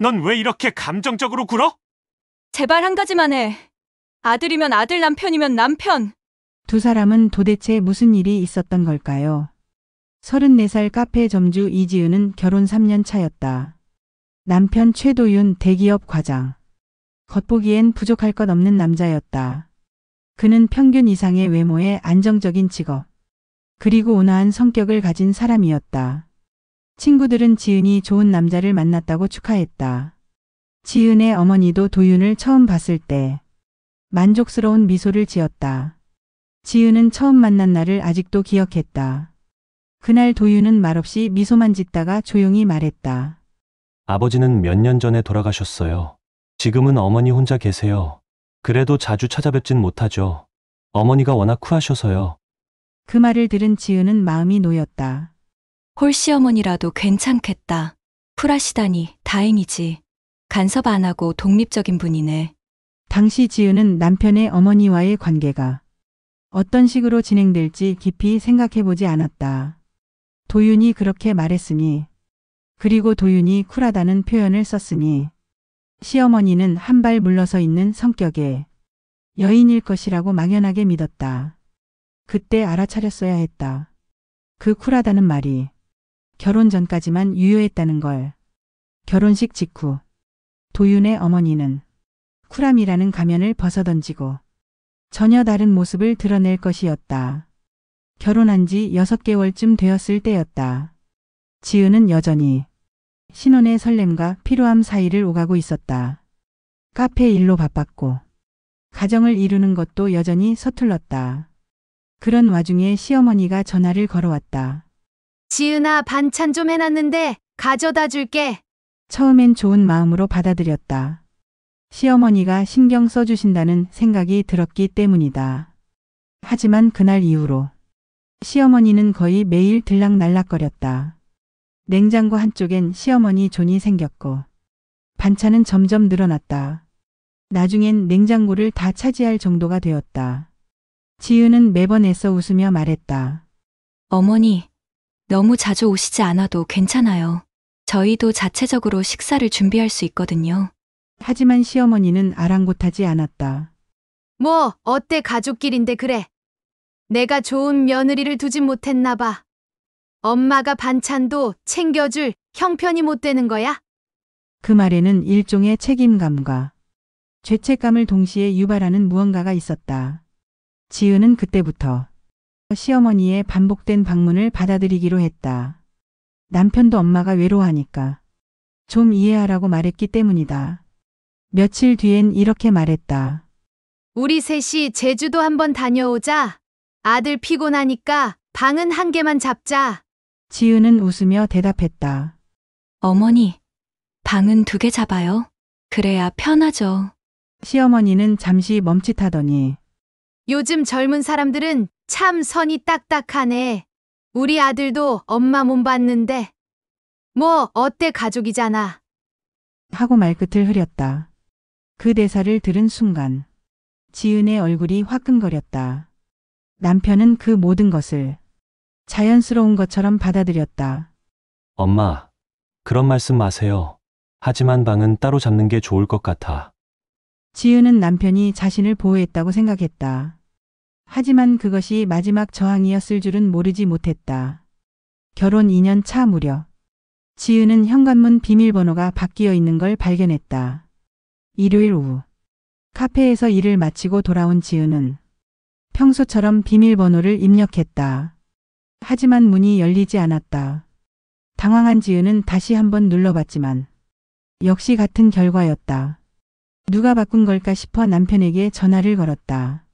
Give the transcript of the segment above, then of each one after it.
넌 왜 이렇게 감정적으로 굴어? 제발 한 가지만 해. 아들이면 아들, 남편이면 남편. 두 사람은 도대체 무슨 일이 있었던 걸까요? 34살 카페 점주 이지은은 결혼 3년 차였다. 남편 최도윤 대기업 과장. 겉보기엔 부족할 것 없는 남자였다. 그는 평균 이상의 외모에 안정적인 직업, 그리고 온화한 성격을 가진 사람이었다. 친구들은 지은이 좋은 남자를 만났다고 축하했다. 지은의 어머니도 도윤을 처음 봤을 때 만족스러운 미소를 지었다. 지은은 처음 만난 날을 아직도 기억했다. 그날 도윤은 말없이 미소만 짓다가 조용히 말했다. 아버지는 몇 년 전에 돌아가셨어요. 지금은 어머니 혼자 계세요. 그래도 자주 찾아뵙진 못하죠. 어머니가 워낙 쿨하셔서요. 그 말을 들은 지은은 마음이 놓였다. 홀시어머니라도 괜찮겠다. 쿨하시다니 다행이지. 간섭 안 하고 독립적인 분이네. 당시 지은은 남편의 어머니와의 관계가 어떤 식으로 진행될지 깊이 생각해보지 않았다. 도윤이 그렇게 말했으니, 그리고 도윤이 쿨하다는 표현을 썼으니 시어머니는 한 발 물러서 있는 성격의 여인일 것이라고 막연하게 믿었다. 그때 알아차렸어야 했다. 그 쿨하다는 말이 결혼 전까지만 유효했다는 걸. 결혼식 직후 도윤의 어머니는 쿨함이라는 가면을 벗어던지고 전혀 다른 모습을 드러낼 것이었다. 결혼한 지 6개월쯤 되었을 때였다. 지은은 여전히 신혼의 설렘과 피로함 사이를 오가고 있었다. 카페 일로 바빴고 가정을 이루는 것도 여전히 서툴렀다. 그런 와중에 시어머니가 전화를 걸어왔다. 지은아, 반찬 좀 해놨는데 가져다 줄게. 처음엔 좋은 마음으로 받아들였다. 시어머니가 신경 써주신다는 생각이 들었기 때문이다. 하지만 그날 이후로 시어머니는 거의 매일 들락날락거렸다. 냉장고 한쪽엔 시어머니 존이 생겼고 반찬은 점점 늘어났다. 나중엔 냉장고를 다 차지할 정도가 되었다. 지은은 매번 애써 웃으며 말했다. 어머니, 너무 자주 오시지 않아도 괜찮아요. 저희도 자체적으로 식사를 준비할 수 있거든요. 하지만 시어머니는 아랑곳하지 않았다. 뭐 어때, 가족끼린데 그래. 내가 좋은 며느리를 두진 못했나 봐. 엄마가 반찬도 챙겨줄 형편이 못 되는 거야? 그 말에는 일종의 책임감과 죄책감을 동시에 유발하는 무언가가 있었다. 지은은 그때부터 시어머니의 반복된 방문을 받아들이기로 했다. 남편도 엄마가 외로워하니까 좀 이해하라고 말했기 때문이다. 며칠 뒤엔 이렇게 말했다. 우리 셋이 제주도 한번 다녀오자. 아들 피곤하니까 방은 한 개만 잡자. 지은은 웃으며 대답했다. 어머니, 방은 2개 잡아요. 그래야 편하죠. 시어머니는 잠시 멈칫하더니 요즘 젊은 사람들은 참 선이 딱딱하네. 우리 아들도 엄마 몸 봤는데. 뭐 어때, 가족이잖아. 하고 말끝을 흐렸다. 그 대사를 들은 순간 지은의 얼굴이 화끈거렸다. 남편은 그 모든 것을 자연스러운 것처럼 받아들였다. 엄마, 그런 말씀 마세요. 하지만 방은 따로 잡는 게 좋을 것 같아. 지은은 남편이 자신을 보호했다고 생각했다. 하지만 그것이 마지막 저항이었을 줄은 모르지 못했다. 결혼 2년 차 무렵 지은은 현관문 비밀번호가 바뀌어 있는 걸 발견했다. 일요일 오후 카페에서 일을 마치고 돌아온 지은은 평소처럼 비밀번호를 입력했다. 하지만 문이 열리지 않았다. 당황한 지은은 다시 한번 눌러봤지만 역시 같은 결과였다. 누가 바꾼 걸까 싶어 남편에게 전화를 걸었다.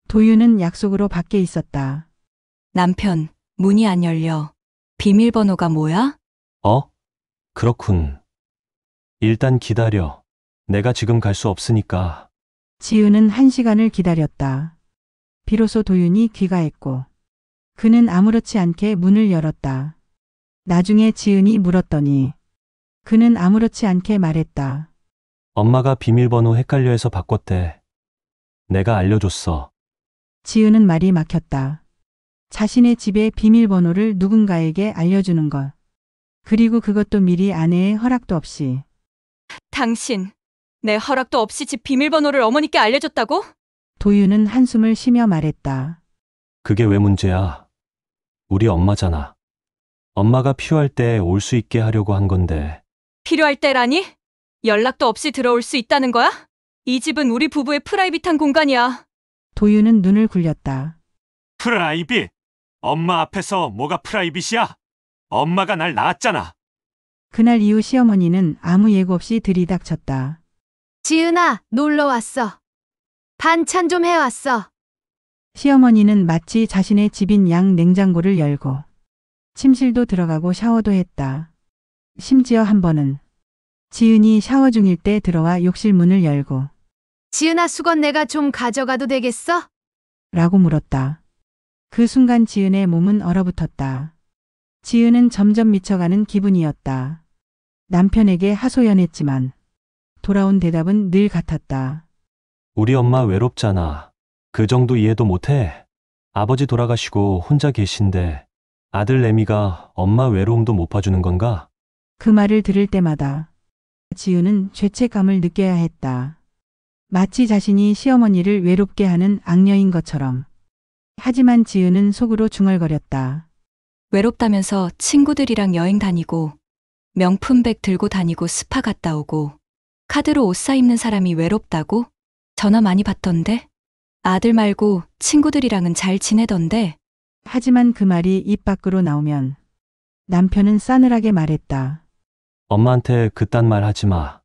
도윤은 약속으로 밖에 있었다. 남편, 문이 안 열려. 비밀번호가 뭐야? 그렇군. 일단 기다려. 내가 지금 갈 수 없으니까. 지은은 1시간을 기다렸다. 비로소 도윤이 귀가했고 그는 아무렇지 않게 문을 열었다. 나중에 지은이 물었더니 그는 아무렇지 않게 말했다. 엄마가 비밀번호 헷갈려 해서 바꿨대. 내가 알려줬어. 지은은 말이 막혔다. 자신의 집의 비밀번호를 누군가에게 알려주는 것. 그리고 그것도 미리 아내의 허락도 없이. 당신, 내 허락도 없이 집 비밀번호를 어머니께 알려줬다고? 도윤은 한숨을 쉬며 말했다. 그게 왜 문제야? 우리 엄마잖아. 엄마가 필요할 때 올 수 있게 하려고 한 건데. 필요할 때라니? 연락도 없이 들어올 수 있다는 거야? 이 집은 우리 부부의 프라이빗한 공간이야. 도윤은 눈을 굴렸다. 프라이빗? 엄마 앞에서 뭐가 프라이빗이야? 엄마가 날 낳았잖아. 그날 이후 시어머니는 아무 예고 없이 들이닥쳤다. 지은아, 놀러 왔어. 반찬 좀 해왔어. 시어머니는 마치 자신의 집인 양 냉장고를 열고 침실도 들어가고 샤워도 했다. 심지어 한 번은 지은이 샤워 중일 때 들어와 욕실 문을 열고 지은아, 수건 내가 좀 가져가도 되겠어? 라고 물었다. 그 순간 지은의 몸은 얼어붙었다. 지은은 점점 미쳐가는 기분이었다. 남편에게 하소연했지만 돌아온 대답은 늘 같았다. 우리 엄마 외롭잖아. 그 정도 이해도 못해. 아버지 돌아가시고 혼자 계신데 아들 레미가 엄마 외로움도 못 봐주는 건가? 그 말을 들을 때마다 지은은 죄책감을 느껴야 했다. 마치 자신이 시어머니를 외롭게 하는 악녀인 것처럼. 하지만 지은은 속으로 중얼거렸다. 외롭다면서 친구들이랑 여행 다니고, 명품백 들고 다니고 스파 갔다 오고, 카드로 옷 사 입는 사람이 외롭다고? 전화 많이 받던데? 아들 말고 친구들이랑은 잘 지내던데? 하지만 그 말이 입 밖으로 나오면 남편은 싸늘하게 말했다. 엄마한테 그딴 말 하지 마.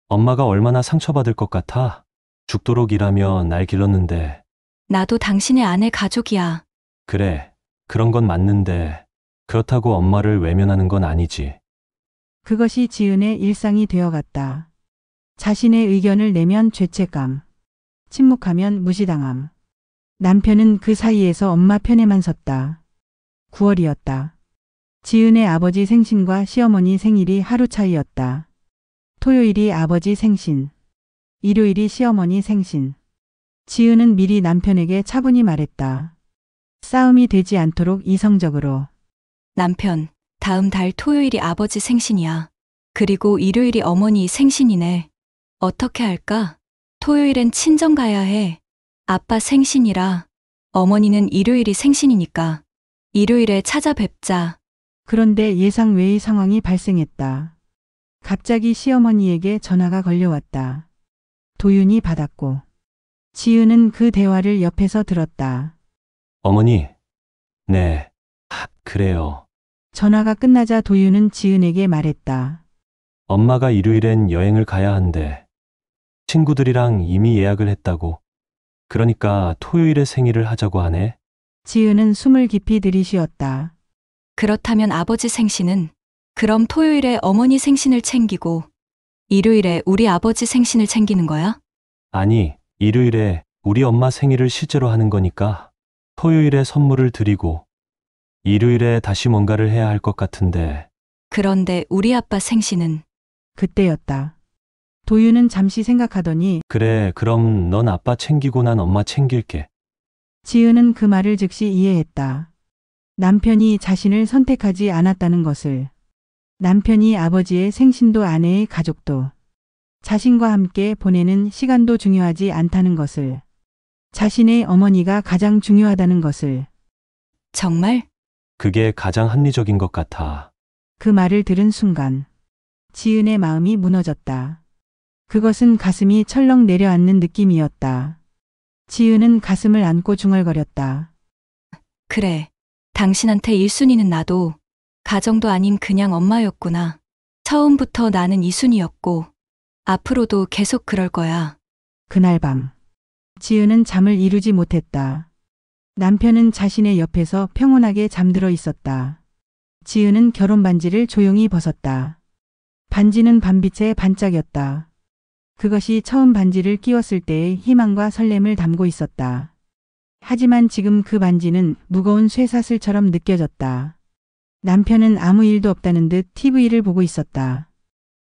엄마가 얼마나 상처받을 것 같아? 죽도록 일하며 날 길렀는데. 나도 당신의 아내 가족이야. 그래, 그런 건 맞는데 그렇다고 엄마를 외면하는 건 아니지. 그것이 지은의 일상이 되어갔다. 자신의 의견을 내면 죄책감, 침묵하면 무시당함. 남편은 그 사이에서 엄마 편에만 섰다. 9월이었다. 지은의 아버지 생신과 시어머니 생일이 하루 차이였다. 토요일이 아버지 생신, 일요일이 시어머니 생신. 지은은 미리 남편에게 차분히 말했다. 싸움이 되지 않도록 이성적으로. 남편, 다음 달 토요일이 아버지 생신이야. 그리고 일요일이 어머니 생신이네. 어떻게 할까? 토요일엔 친정 가야 해. 아빠 생신이라. 어머니는 일요일이 생신이니까. 일요일에 찾아뵙자. 그런데 예상 외의 상황이 발생했다. 갑자기 시어머니에게 전화가 걸려왔다. 도윤이 받았고 지은은 그 대화를 옆에서 들었다. 어머니, 네, 그래요. 전화가 끝나자 도윤은 지은에게 말했다. 엄마가 일요일엔 여행을 가야 한대. 친구들이랑 이미 예약을 했다고. 그러니까 토요일에 생일을 하자고 하네. 지은은 숨을 깊이 들이쉬었다. 그렇다면 아버지 생신은? 그럼 토요일에 어머니 생신을 챙기고, 일요일에 우리 아버지 생신을 챙기는 거야? 아니, 일요일에 우리 엄마 생일을 실제로 하는 거니까 토요일에 선물을 드리고 일요일에 다시 뭔가를 해야 할 것 같은데. 그런데 우리 아빠 생신은? 그때였다. 도윤은 잠시 생각하더니 그래, 그럼 넌 아빠 챙기고 난 엄마 챙길게. 지은은 그 말을 즉시 이해했다. 남편이 자신을 선택하지 않았다는 것을. 남편이 아버지의 생신도 아내의 가족도 자신과 함께 보내는 시간도 중요하지 않다는 것을. 자신의 어머니가 가장 중요하다는 것을. 정말? 그게 가장 합리적인 것 같아. 그 말을 들은 순간 지은의 마음이 무너졌다. 그것은 가슴이 철렁 내려앉는 느낌이었다. 지은은 가슴을 안고 중얼거렸다. 그래. 당신한테 1순위는 나도 가정도 아닌 그냥 엄마였구나. 처음부터 나는 2순위였고 앞으로도 계속 그럴 거야. 그날 밤 지은은 잠을 이루지 못했다. 남편은 자신의 옆에서 평온하게 잠들어 있었다. 지은은 결혼 반지를 조용히 벗었다. 반지는 밤빛에 반짝였다. 그것이 처음 반지를 끼웠을 때의 희망과 설렘을 담고 있었다. 하지만 지금 그 반지는 무거운 쇠사슬처럼 느껴졌다. 남편은 아무 일도 없다는 듯 TV를 보고 있었다.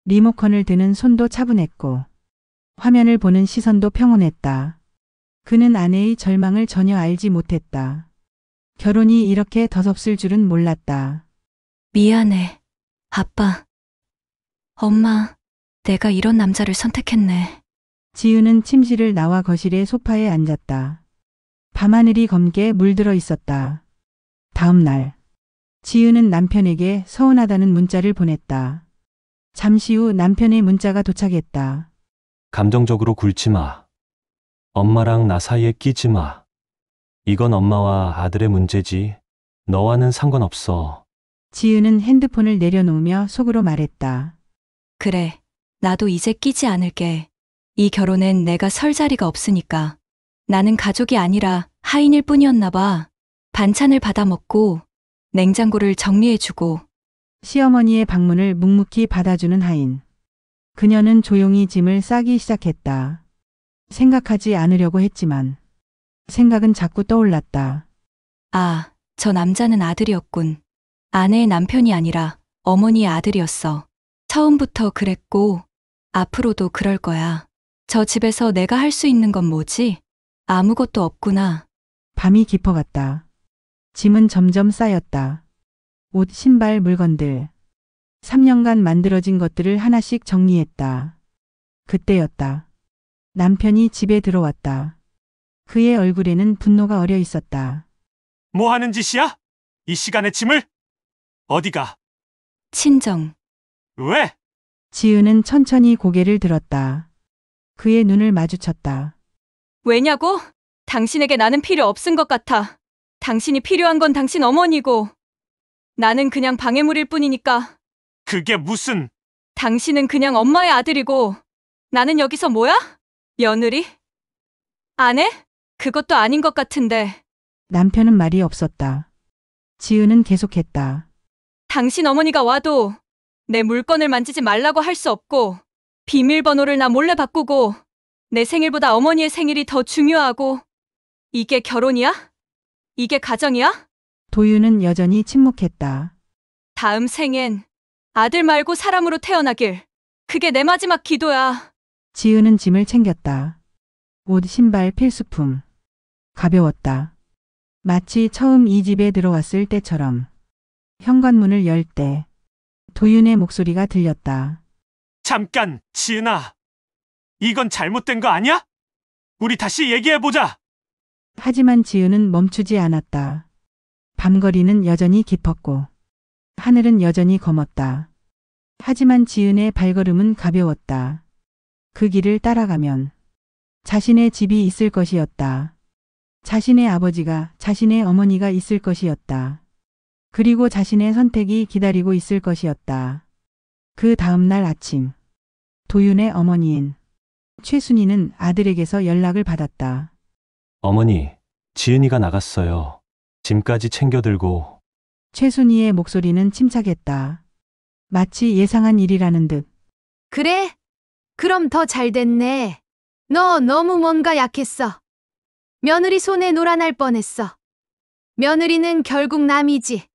리모컨을 드는 손도 차분했고 화면을 보는 시선도 평온했다. 그는 아내의 절망을 전혀 알지 못했다. 결혼이 이렇게 더섭을 줄은 몰랐다. 미안해. 아빠. 엄마. 내가 이런 남자를 선택했네. 지은은 침실을 나와 거실의 소파에 앉았다. 밤하늘이 검게 물들어 있었다. 다음 날, 지은은 남편에게 서운하다는 문자를 보냈다. 잠시 후 남편의 문자가 도착했다. 감정적으로 굴지 마. 엄마랑 나 사이에 끼지 마. 이건 엄마와 아들의 문제지. 너와는 상관없어. 지은은 핸드폰을 내려놓으며 속으로 말했다. 그래, 나도 이제 끼지 않을게. 이 결혼엔 내가 설 자리가 없으니까. 나는 가족이 아니라 하인일 뿐이었나 봐. 반찬을 받아 먹고 냉장고를 정리해주고. 시어머니의 방문을 묵묵히 받아주는 하인. 그녀는 조용히 짐을 싸기 시작했다. 생각하지 않으려고 했지만 생각은 자꾸 떠올랐다. 아, 저 남자는 아들이었군. 아내의 남편이 아니라 어머니의 아들이었어. 처음부터 그랬고 앞으로도 그럴 거야. 저 집에서 내가 할 수 있는 건 뭐지? 아무것도 없구나. 밤이 깊어갔다. 짐은 점점 쌓였다. 옷, 신발, 물건들. 3년간 만들어진 것들을 하나씩 정리했다. 그때였다. 남편이 집에 들어왔다. 그의 얼굴에는 분노가 어려 있었다. 뭐 하는 짓이야? 이 시간에 짐을? 어디가? 친정. 왜? 지은은 천천히 고개를 들었다. 그의 눈을 마주쳤다. 왜냐고? 당신에게 나는 필요 없은 것 같아. 당신이 필요한 건 당신 어머니고. 나는 그냥 방해물일 뿐이니까. 그게 무슨... 당신은 그냥 엄마의 아들이고. 나는 여기서 뭐야? 며느리? 아내? 그것도 아닌 것 같은데. 남편은 말이 없었다. 지은은 계속했다. 당신 어머니가 와도 내 물건을 만지지 말라고 할 수 없고, 비밀번호를 나 몰래 바꾸고, 내 생일보다 어머니의 생일이 더 중요하고. 이게 결혼이야? 이게 가정이야? 도유는 여전히 침묵했다. 다음 생엔 아들 말고 사람으로 태어나길. 그게 내 마지막 기도야. 지은은 짐을 챙겼다. 옷, 신발, 필수품. 가벼웠다. 마치 처음 이 집에 들어왔을 때처럼. 현관문을 열 때 도윤의 목소리가 들렸다. 잠깐, 지은아. 이건 잘못된 거 아니야? 우리 다시 얘기해보자. 하지만 지은은 멈추지 않았다. 밤거리는 여전히 깊었고 하늘은 여전히 검었다. 하지만 지은의 발걸음은 가벼웠다. 그 길을 따라가면 자신의 집이 있을 것이었다. 자신의 아버지가, 자신의 어머니가 있을 것이었다. 그리고 자신의 선택이 기다리고 있을 것이었다. 그 다음 날 아침, 도윤의 어머니인 최순이는 아들에게서 연락을 받았다. 어머니, 지은이가 나갔어요. 짐까지 챙겨 들고. 최순이의 목소리는 침착했다. 마치 예상한 일이라는 듯. 그래? 그럼 더 잘 됐네. 너 너무 뭔가 약했어. 며느리 손에 놀아날 뻔했어. 며느리는 결국 남이지.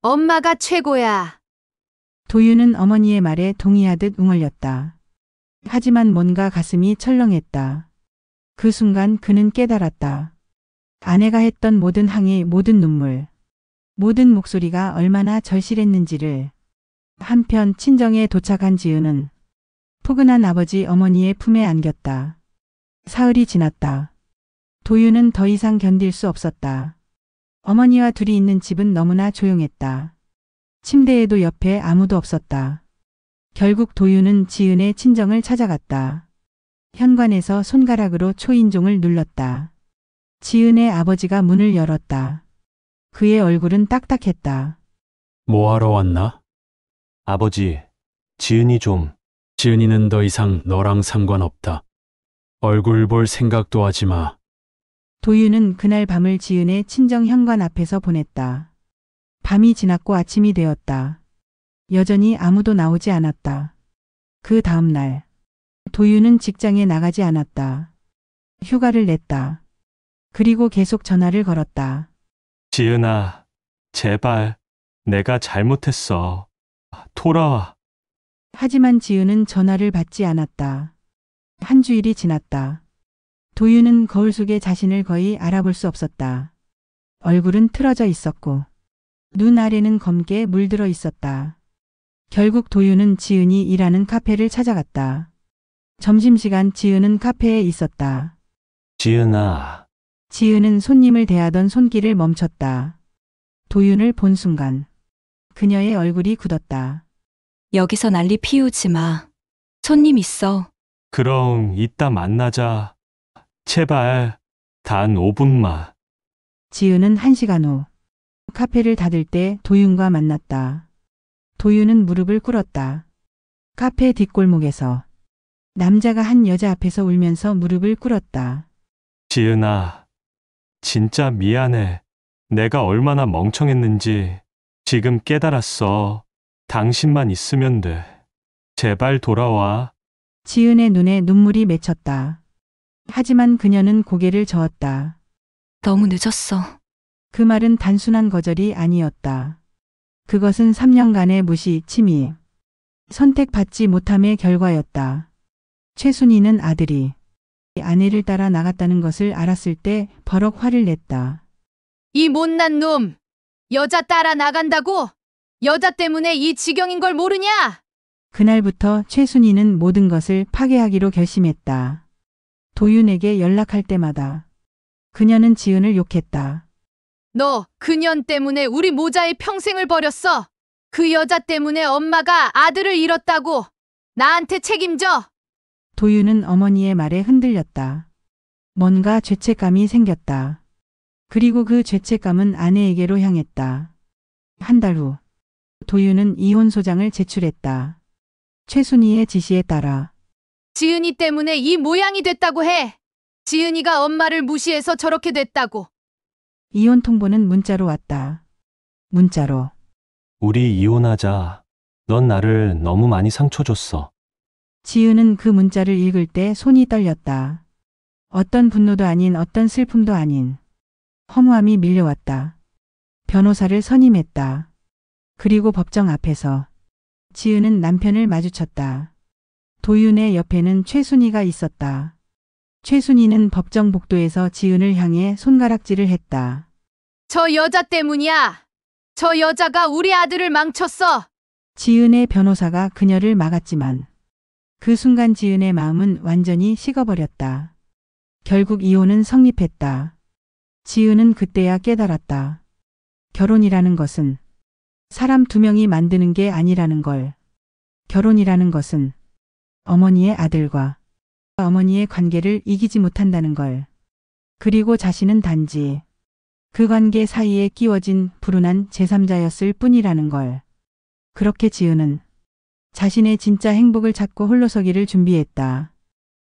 엄마가 최고야. 도윤은 어머니의 말에 동의하듯 웅얼렸다. 하지만 뭔가 가슴이 철렁했다. 그 순간 그는 깨달았다. 아내가 했던 모든 항의, 모든 눈물, 모든 목소리가 얼마나 절실했는지를. 한편 친정에 도착한 지은은 포근한 아버지 어머니의 품에 안겼다. 사흘이 지났다. 도윤은 더 이상 견딜 수 없었다. 어머니와 둘이 있는 집은 너무나 조용했다. 침대에도 옆에 아무도 없었다. 결국 도윤은 지은의 친정을 찾아갔다. 현관에서 손가락으로 초인종을 눌렀다. 지은의 아버지가 문을 열었다. 그의 얼굴은 딱딱했다. 뭐하러 왔나? 아버지, 지은이 좀. 지은이는 더 이상 너랑 상관없다. 얼굴 볼 생각도 하지 마. 도윤은 그날 밤을 지은의 친정 현관 앞에서 보냈다. 밤이 지났고 아침이 되었다. 여전히 아무도 나오지 않았다. 그 다음 날, 도윤은 직장에 나가지 않았다. 휴가를 냈다. 그리고 계속 전화를 걸었다. 지은아, 제발. 내가 잘못했어. 돌아와. 하지만 지은은 전화를 받지 않았다. 한 주일이 지났다. 도윤은 거울 속에 자신을 거의 알아볼 수 없었다. 얼굴은 틀어져 있었고 눈 아래는 검게 물들어 있었다. 결국 도윤은 지은이 일하는 카페를 찾아갔다. 점심시간 지은은 카페에 있었다. 지은아, 지은은 손님을 대하던 손길을 멈췄다. 도윤을 본 순간 그녀의 얼굴이 굳었다. 여기서 난리 피우지 마. 손님 있어. 그럼 이따 만나자. 제발, 단 5분만. 지은은 1시간 후 카페를 닫을 때 도윤과 만났다. 도윤은 무릎을 꿇었다. 카페 뒷골목에서 남자가 한 여자 앞에서 울면서 무릎을 꿇었다. 지은아, 진짜 미안해. 내가 얼마나 멍청했는지 지금 깨달았어. 당신만 있으면 돼. 제발 돌아와. 지은의 눈에 눈물이 맺혔다. 하지만 그녀는 고개를 저었다. 너무 늦었어. 그 말은 단순한 거절이 아니었다. 그것은 3년간의 무시, 침입, 선택받지 못함의 결과였다. 최순이는 아들이 아내를 따라 나갔다는 것을 알았을 때 버럭 화를 냈다. 이 못난 놈! 여자 따라 나간다고? 여자 때문에 이 지경인 걸 모르냐? 그날부터 최순이는 모든 것을 파괴하기로 결심했다. 도윤에게 연락할 때마다 그녀는 지은을 욕했다. 너 그년 때문에 우리 모자의 평생을 버렸어. 그 여자 때문에 엄마가 아들을 잃었다고. 나한테 책임져. 도윤은 어머니의 말에 흔들렸다. 뭔가 죄책감이 생겼다. 그리고 그 죄책감은 아내에게로 향했다. 한 달 후 도윤은 이혼 소장을 제출했다. 최순이의 지시에 따라 지은이 때문에 이 모양이 됐다고 해. 지은이가 엄마를 무시해서 저렇게 됐다고. 이혼 통보는 문자로 왔다. 문자로 우리 이혼하자. 넌 나를 너무 많이 상처 줬어. 지은은 그 문자를 읽을 때 손이 떨렸다. 어떤 분노도 아닌 어떤 슬픔도 아닌 허무함이 밀려왔다. 변호사를 선임했다. 그리고 법정 앞에서 지은은 남편을 마주쳤다. 도윤의 옆에는 최순이가 있었다. 최순이는 법정 복도에서 지은을 향해 손가락질을 했다. 저 여자 때문이야. 저 여자가 우리 아들을 망쳤어. 지은의 변호사가 그녀를 막았지만 그 순간 지은의 마음은 완전히 식어버렸다. 결국 이혼은 성립했다. 지은은 그때야 깨달았다. 결혼이라는 것은 사람 2명이 만드는 게 아니라는 걸. 결혼이라는 것은 어머니의 아들과 어머니의 관계를 이기지 못한다는 걸. 그리고 자신은 단지 그 관계 사이에 끼워진 불운한 제3자였을 뿐이라는 걸. 그렇게 지은은 자신의 진짜 행복을 찾고 홀로서기를 준비했다.